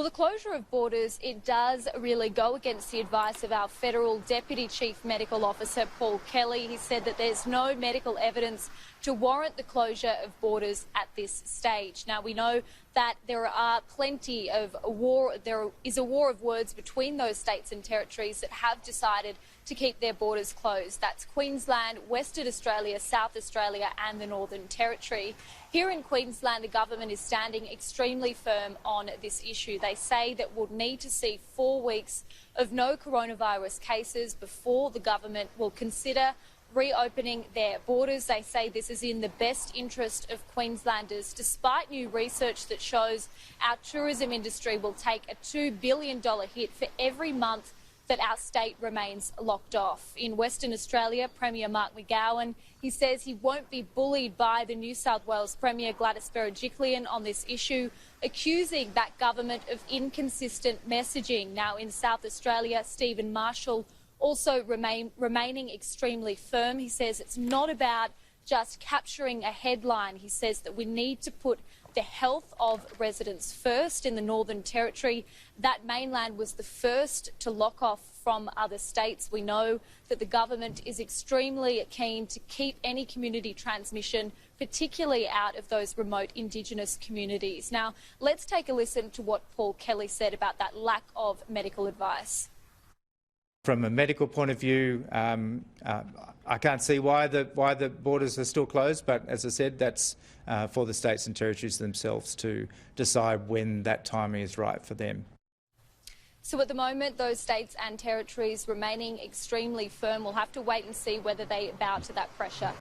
Well, the closure of borders, it does really go against the advice of our Federal Deputy Chief Medical Officer, Paul Kelly. He said that there's no medical evidence to warrant the closure of borders at this stage. Now, we know that there are plenty of there is a war of words between those states and territories that have decided to keep their borders closed. That's Queensland, Western Australia, South Australia and the Northern Territory. Here in Queensland, the government is standing extremely firm on this issue. They say that we'll need to see 4 weeks of no coronavirus cases before the government will consider reopening their borders. They say this is in the best interest of Queenslanders, despite new research that shows our tourism industry will take a $2 billion hit for every month that our state remains locked off. In Western Australia, Premier Mark McGowan, he says he won't be bullied by the New South Wales Premier Gladys Berejiklian on this issue, accusing that government of inconsistent messaging. Now in South Australia, Stephen Marshall also remaining extremely firm. He says it's not about just capturing a headline. He says that we need to put the health of residents first. In the Northern Territory, that mainland was the first to lock off from other states. We know that the government is extremely keen to keep any community transmission, particularly out of those remote Indigenous communities. Now, let's take a listen to what Paul Kelly said about that lack of medical advice. From a medical point of view, I can't see why the borders are still closed, but as I said, that's for the states and territories themselves to decide when that timing is right for them. So at the moment, those states and territories remaining extremely firm. We'll have to wait and see whether they bow to that pressure.